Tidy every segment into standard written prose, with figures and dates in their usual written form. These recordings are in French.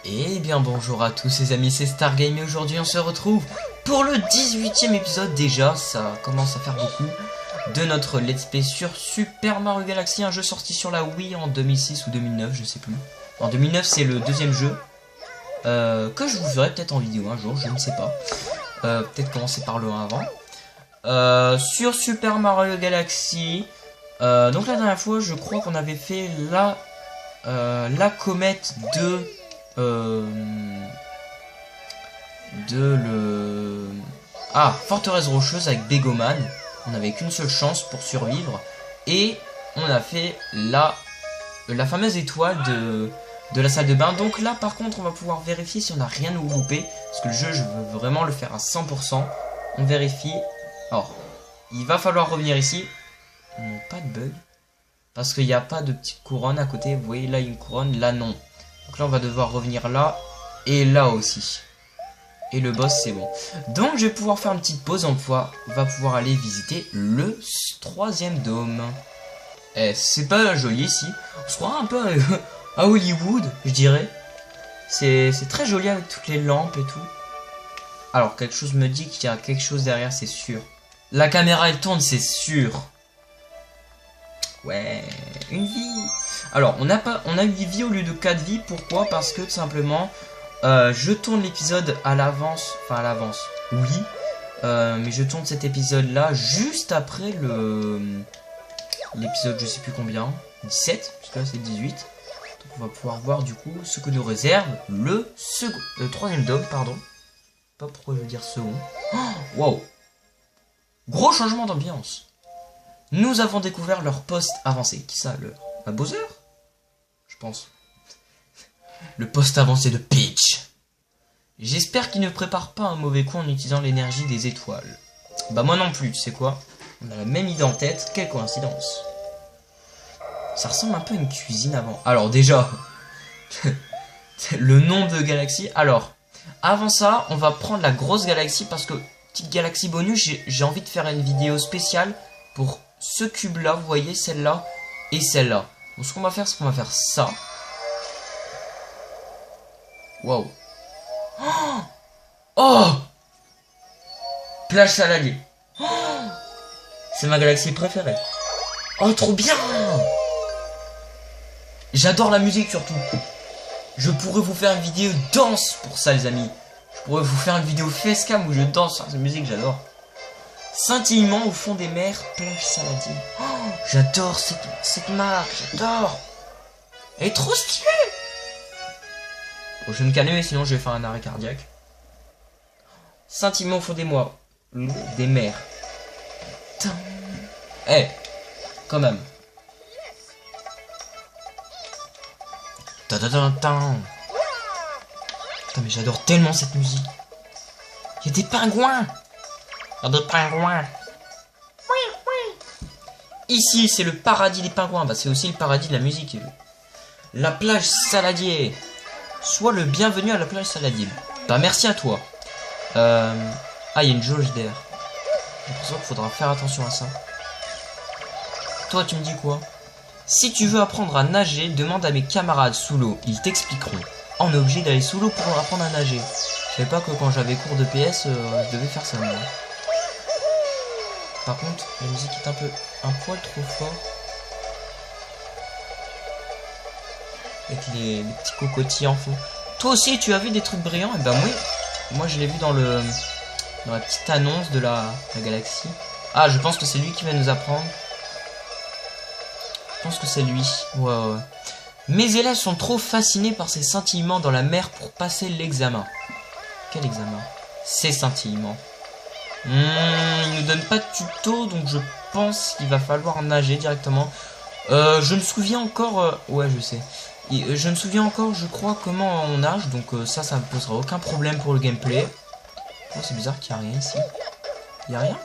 Eh bien bonjour à tous les amis, c'est Stargame et aujourd'hui on se retrouve pour le 18e épisode déjà, ça commence à faire beaucoup, de notre Let's Play sur Super Mario Galaxy, un jeu sorti sur la Wii en 2006 ou 2009, je sais plus. En 2009 c'est le deuxième jeu, que je vous ferai peut-être en vidéo un jour, je ne sais pas. Peut-être commencer par le 1 avant. Sur Super Mario Galaxy, donc la dernière fois je crois qu'on avait fait la comète de Forteresse Rocheuse avec Begoman. On n'avait qu'une seule chance pour survivre et on a fait la fameuse étoile de la salle de bain. Donc là par contre on va pouvoir vérifier si on n'a rien loupé, parce que le jeu je veux vraiment le faire à 100%. On vérifie. Alors il va falloir revenir ici. Non, pas de bug parce qu'il n'y a pas de petite couronne à côté. Vous voyez là une couronne, là non. Donc là on va devoir revenir là et là aussi. Et le boss c'est bon. Donc je vais pouvoir faire une petite pause. On va pouvoir aller visiter le troisième dôme. Eh, c'est pas joli ici. On se croit un peu à Hollywood, je dirais. C'est très joli avec toutes les lampes et tout. Alors quelque chose me dit qu'il y a quelque chose derrière, c'est sûr. La caméra elle tourne, c'est sûr. Ouais, une vie. Alors, on a 8 vies au lieu de 4 vies. Pourquoi? Parce que tout simplement, je tourne l'épisode à l'avance. Enfin, à l'avance, oui. Mais je tourne cet épisode-là juste après l'épisode, je sais plus combien, 17, parce que là c'est 18. Donc, on va pouvoir voir du coup ce que nous réserve le troisième dôme, pardon. Pas pourquoi je veux dire second. Oh, wow. Gros changement d'ambiance. Nous avons découvert leur poste avancé. Qui ça? Un Bowser? Je pense. Le poste avancé de Peach. J'espère qu'il ne prépare pas un mauvais coup en utilisant l'énergie des étoiles. Bah moi non plus, tu sais quoi? On a la même idée en tête. Quelle coïncidence. Ça ressemble un peu à une cuisine avant. Alors déjà, le nom de galaxie. Alors, avant ça, on va prendre la grosse galaxie parce que, petite galaxie bonus, j'ai envie de faire une vidéo spéciale pour ce cube là, vous voyez, celle-là et celle-là. Donc ce qu'on va faire, c'est qu'on va faire ça. Waouh. Oh, plage saladier. Oh, c'est ma galaxie préférée. Oh, trop bien. J'adore la musique surtout. Je pourrais vous faire une vidéo danse pour ça, les amis. Je pourrais vous faire une vidéo facecam où je danse sur cette musique, j'adore. Scintillement au fond des mers, plage saladier. Oh, j'adore cette marque, j'adore. Elle est trop stylée. Bon, je vais me calmer, sinon je vais faire un arrêt cardiaque. Scintillement au fond des mers. Eh, quand même. Putain, mais j'adore tellement cette musique. Il y a des pingouins. Des pingouins. Ici, c'est le paradis des pingouins. Bah, c'est aussi le paradis de la musique. La plage saladier. Sois le bienvenu à la plage saladier. Bah, merci à toi. Ah, il y a une jauge d'air. J'ai l'impression qu'il faudra faire attention à ça. Toi, tu me dis quoi? Si tu veux apprendre à nager, demande à mes camarades sous l'eau. Ils t'expliqueront. On est obligé d'aller sous l'eau pour apprendre à nager. Je savais pas que quand j'avais cours de PS, je devais faire ça, moi. Par contre, la musique est un poil trop fort. Avec les petits cocotiers en fond. Toi aussi, tu as vu des trucs brillants? Et ben oui, moi je l'ai vu dans la petite annonce de la galaxie. Ah, je pense que c'est lui qui va nous apprendre. Je pense que c'est lui. Ouais. Mes élèves sont trop fascinés par ces scintillements dans la mer pour passer l'examen. Quel examen? Ces scintillements. Il nous donne pas de tuto, donc je pense qu'il va falloir nager directement. Je me souviens encore... ouais, je sais. Je me souviens encore, je crois, comment on nage. Donc ça me posera aucun problème pour le gameplay. Oh, c'est bizarre qu'il n'y a rien ici. Il n'y a rien?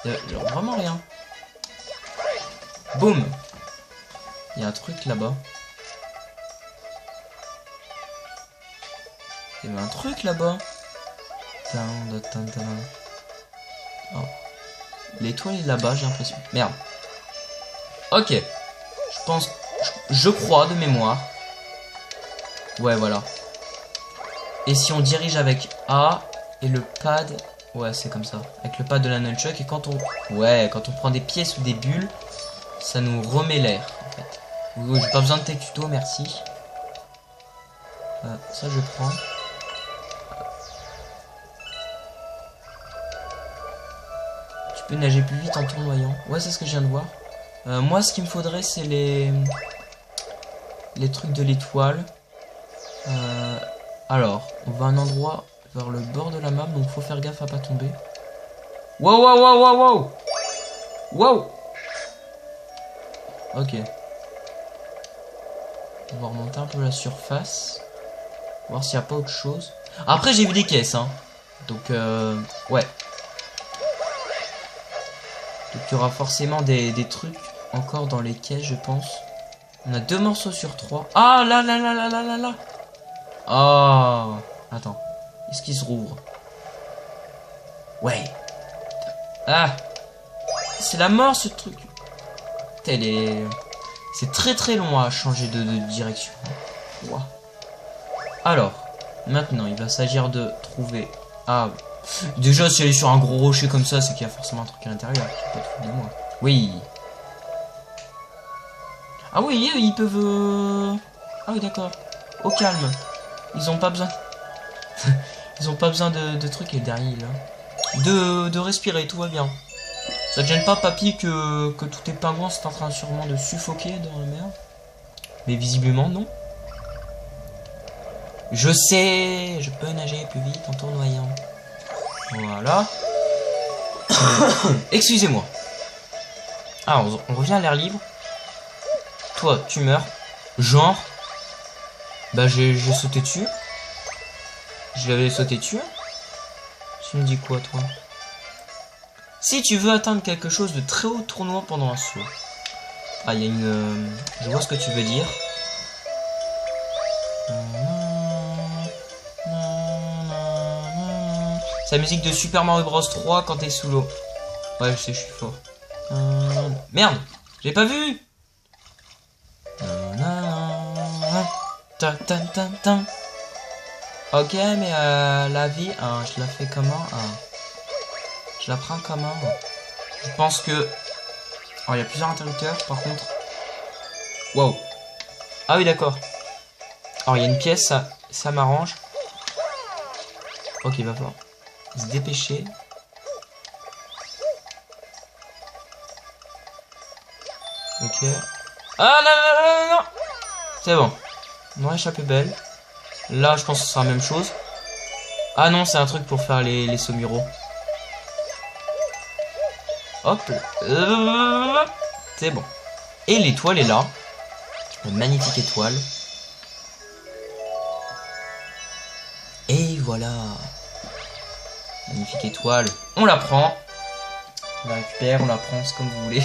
Il y a vraiment rien. Boum. Il y a un truc là-bas. Il y avait un truc là-bas. Oh. L'étoile est là-bas, j'ai l'impression. Merde. Ok. Je pense... Je crois de mémoire. Ouais, voilà. Et si on dirige avec A et le pad... Ouais, c'est comme ça. Avec le pad de la nunchuck. Et quand on... Ouais, quand on prend des pièces ou des bulles, ça nous remet l'air, en fait. Oui, j'ai pas besoin de tes tutos, merci. Ça, je prends. Tu peux nager plus vite en tournoyant. Ouais, c'est ce que je viens de voir. Moi, ce qu'il me faudrait, c'est les trucs de l'étoile. Alors, on va à un endroit vers le bord de la map, donc faut faire gaffe à pas tomber. Wow, wow, wow, wow, wow. Wow. Ok. On va remonter un peu la surface. Voir s'il n'y a pas autre chose. Après, j'ai vu des caisses, hein. Donc, ouais. Donc, il y aura forcément des trucs encore dans les caisses, je pense. On a 2 morceaux sur 3. Ah, là, là, là, là, là, là, là. Oh. Attends. Est-ce qu'il se rouvre? Ouais. Ah. C'est la mort, ce truc. C'est très très long à changer de direction. Wow. Alors, maintenant, il va s'agir de trouver... Ah, déjà, si elle est sur un gros rocher comme ça, c'est qu'il y a forcément un truc à l'intérieur. Pas de foutre de moi. Oui. Ah oui, ils peuvent... Ah oui, d'accord. Au calme. Ils ont pas besoin... Ils ont pas besoin de trucs, et derrière, là. De respirer, tout va bien. Ça te gêne pas, papy, que tous tes pingouins sont en train sûrement de suffoquer dans la mer? Mais visiblement, non. Je sais, je peux nager plus vite en tournoyant. Voilà. Excusez-moi. Ah, on revient à l'air libre. Toi, tu meurs. Genre. Bah, j'ai sauté dessus. Je l'avais sauté dessus. Tu me dis quoi, toi? Si tu veux atteindre quelque chose de très haut tournoi pendant un saut. Ah, il y a une... Je vois ce que tu veux dire. C'est la musique de Super Mario Bros 3 quand t'es sous l'eau. Ouais, je sais, je suis fort. Merde, j'ai pas vu. Ok, mais la vie, je la fais comment? Je la prends comment? Je pense que... Alors, il y a plusieurs interrupteurs, par contre. Wow. Ah oui, d'accord. Alors, il y a une pièce, ça m'arrange. Ok, il va falloir se dépêcher. Ok. Ah non, non, non, non. C'est bon. On a échappé belle. Là, je pense que ce sera la même chose. Ah non, c'est un truc pour faire les saumuraux. Hop. C'est bon. Et l'étoile est là. Une magnifique étoile. Et voilà. Magnifique étoile. On la prend. On la récupère, on la prend, c'est comme vous voulez.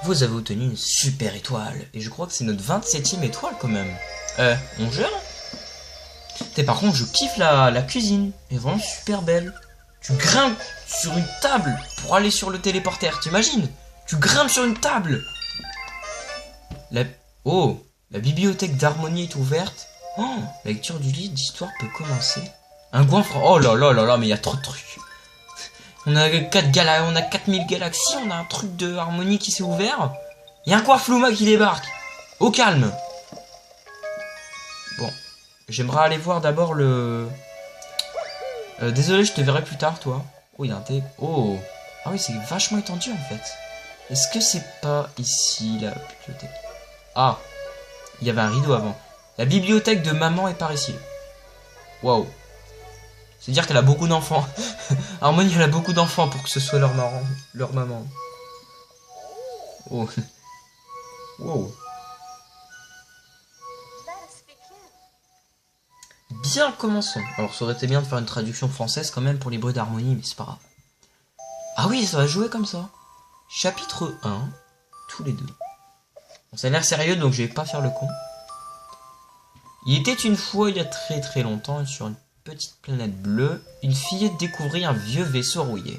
Vous avez obtenu une super étoile. Et je crois que c'est notre 27e étoile quand même. On gère. Par contre, je kiffe la cuisine. Elle est vraiment super belle. Tu grimpes sur une table pour aller sur le téléporteur. T'imagines? Tu grimpes sur une table. Oh, la bibliothèque d'harmonie est ouverte. Oh, la lecture du livre d'histoire peut commencer. Un goinfre. Oh là là là là, mais il y a trop de trucs. On a 4000 galaxies, on a un truc de harmonie qui s'est ouvert. Il y a un Quafluma qui débarque. Au calme. Bon, j'aimerais aller voir d'abord le... désolé, je te verrai plus tard, toi. Oh, il y a un thé. Oh. Ah oui, c'est vachement étendu, en fait. Est-ce que c'est pas ici, la bibliothèque? Ah. Il y avait un rideau avant. La bibliothèque de maman est par ici. Waouh. C'est-à-dire qu'elle a beaucoup d'enfants. Harmonie, elle a beaucoup d'enfants pour que ce soit leur maman. Oh. Wow. Bien, commençons. Alors, ça aurait été bien de faire une traduction française quand même pour les bruits d'harmonie, mais c'est pas grave. Ah oui, ça va jouer comme ça. Chapitre 1, tous les deux. Bon, ça a l'air sérieux, donc je vais pas faire le con. Il était une fois, il y a très très longtemps, sur une petite planète bleue, une fillette découvrit un vieux vaisseau rouillé.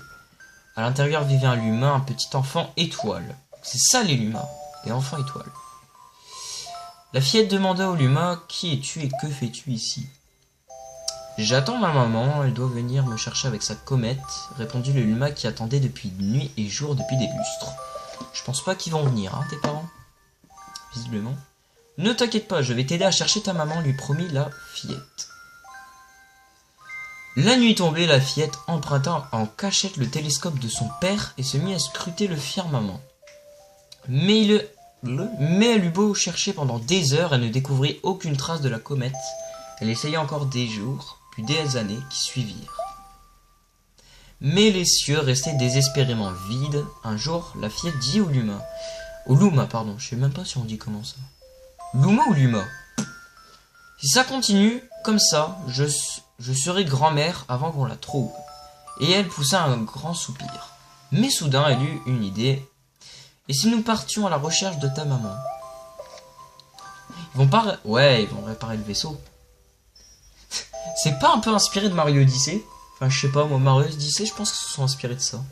À l'intérieur vivait un humain, un petit enfant étoile. C'est ça les humains, les enfants étoiles. La fillette demanda au Luma, qui es-tu et que fais-tu ici? J'attends ma maman, elle doit venir me chercher avec sa comète, répondit le Luma qui attendait depuis nuit et jour depuis des lustres. Je pense pas qu'ils vont venir, hein, tes parents? Visiblement. Ne t'inquiète pas, je vais t'aider à chercher ta maman, lui promit la fillette. La nuit tombée, la fillette emprunta en cachette le télescope de son père et se mit à scruter le firmament. Mais elle eut beau chercher pendant des heures, elle ne découvrit aucune trace de la comète. Elle essaya encore des jours, puis des années qui suivirent. Mais les cieux restaient désespérément vides. Un jour, la fillette dit au Luma, je sais même pas si on dit comment ça. Luma ou Luma? Si ça continue comme ça, je serai grand-mère avant qu'on la trouve. Et elle poussa un grand soupir. Mais soudain, elle eut une idée. Et si nous partions à la recherche de ta maman? Ils vont réparer le vaisseau. C'est pas un peu inspiré de Mario Odyssey? Enfin, je sais pas, moi, Mario Odyssey, je pense qu'ils se sont inspirés de ça.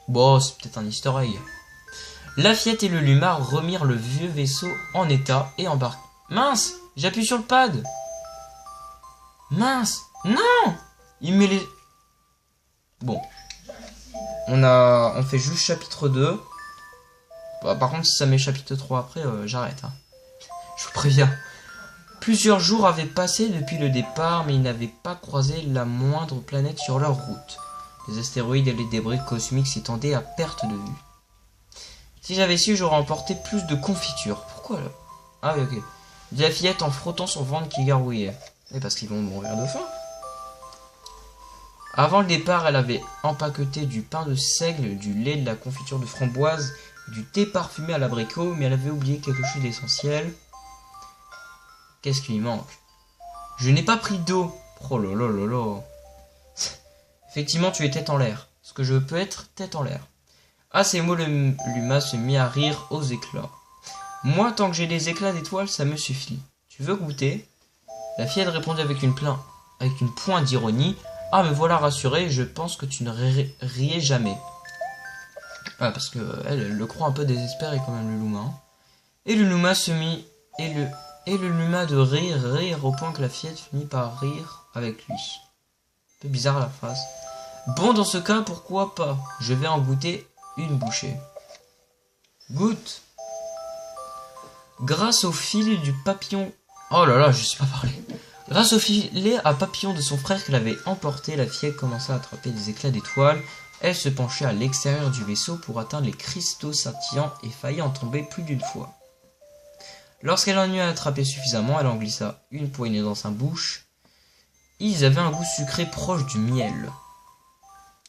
Bon, c'est peut-être un easter egg. La fillette et le Luma remirent le vieux vaisseau en état et embarquèrent. Mince, j'appuie sur le pad. Mince, non! Il met les... Bon. On fait juste chapitre 2. Bah, par contre, si ça met chapitre 3 après, j'arrête. Hein. Je vous préviens. Plusieurs jours avaient passé depuis le départ, mais ils n'avaient pas croisé la moindre planète sur leur route. Les astéroïdes et les débris cosmiques s'étendaient à perte de vue. Si j'avais su, j'aurais emporté plus de confiture. Pourquoi là? Ah oui, ok. Dit la fillette en frottant son ventre qui gargouillait. Et parce qu'ils vont mourir de faim. Avant le départ, elle avait empaqueté du pain de seigle, du lait, de la confiture de framboise, du thé parfumé à l'abricot, mais elle avait oublié quelque chose d'essentiel. Qu'est-ce qui lui manque? Je n'ai pas pris d'eau. Oh lolololo. Effectivement, tu es tête en l'air. Ce que je peux être tête en l'air. À ces mots, le Luma se mit à rire aux éclats. Moi, tant que j'ai des éclats d'étoiles, ça me suffit. Tu veux goûter? La fillette répondit avec une pointe d'ironie. Ah, me voilà rassurée, je pense que tu ne riais jamais. Ah, parce que elle le croit un peu désespéré quand même, le Luma. Hein. Et le Luma se mit... Et le Luma de rire au point que la fillette finit par rire avec lui. Un peu bizarre la phrase. Bon, dans ce cas, pourquoi pas? Je vais en goûter une bouchée. Goûte. Grâce au fil du papillon... Oh là là, je sais pas parler. Grâce au filet à papillon de son frère qu'elle avait emporté, la fillette commença à attraper des éclats d'étoiles. Elle se penchait à l'extérieur du vaisseau pour atteindre les cristaux scintillants et faillit en tomber plus d'une fois. Lorsqu'elle en eut attrapé suffisamment, elle en glissa une poignée dans sa bouche. Ils avaient un goût sucré proche du miel.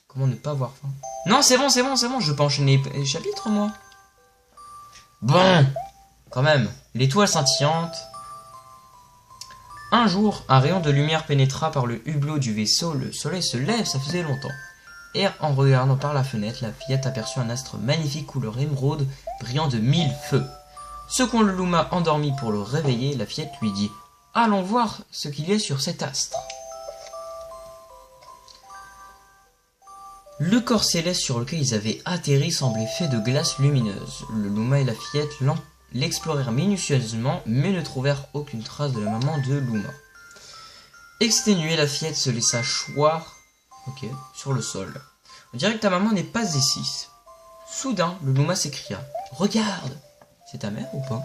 Comment ne pas avoir faim? Non, c'est bon, je peux enchaîner les chapitres, moi. Bon, quand même, l'étoile scintillante. Un jour, un rayon de lumière pénétra par le hublot du vaisseau. Le soleil se lève, ça faisait longtemps. Et en regardant par la fenêtre, la fillette aperçut un astre magnifique couleur émeraude, brillant de 1000 feux. Secouant le Luma endormi pour le réveiller, la fillette lui dit « Allons voir ce qu'il y a sur cet astre. » Le corps céleste sur lequel ils avaient atterri semblait fait de glace lumineuse. Le Luma et la fillette l'explorèrent minutieusement, mais ne trouvèrent aucune trace de la maman de Luma. Exténuée, la fillette se laissa choir sur le sol. On dirait que ta maman n'est pas ici. Soudain, le Luma s'écria « Regarde !» C'est ta mère ou pas?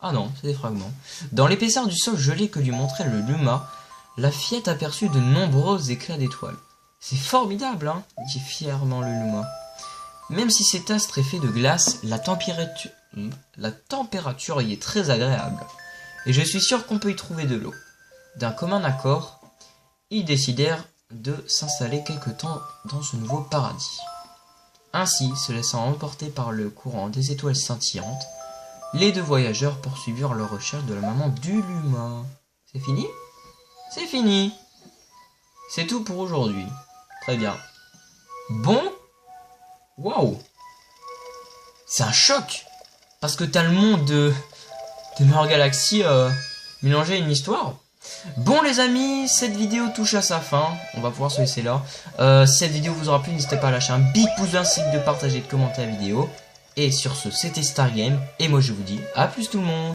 Ah non, c'est des fragments. Dans l'épaisseur du sol gelé que lui montrait le Luma, la fillette aperçut de nombreux éclats d'étoiles. C'est formidable, hein, dit fièrement le Luma. Même si cet astre est fait de glace, la température y est très agréable. Et je suis sûr qu'on peut y trouver de l'eau. D'un commun accord, ils décidèrent de s'installer quelque temps dans ce nouveau paradis. Ainsi, se laissant emporter par le courant des étoiles scintillantes, les deux voyageurs poursuivirent leur recherche de la maman du Luma. C'est fini? C'est fini. C'est tout pour aujourd'hui. Très bien. Bon. Waouh. C'est un choc. Parce que t'as le monde de Mario Galaxy mélangé à une histoire. Bon les amis, cette vidéo touche à sa fin. On va pouvoir se laisser là. Si cette vidéo vous aura plu, n'hésitez pas à lâcher un big pouce bleu ainsi que de partager et de commenter la vidéo. Et sur ce, c'était Stargame. Et moi je vous dis à plus tout le monde.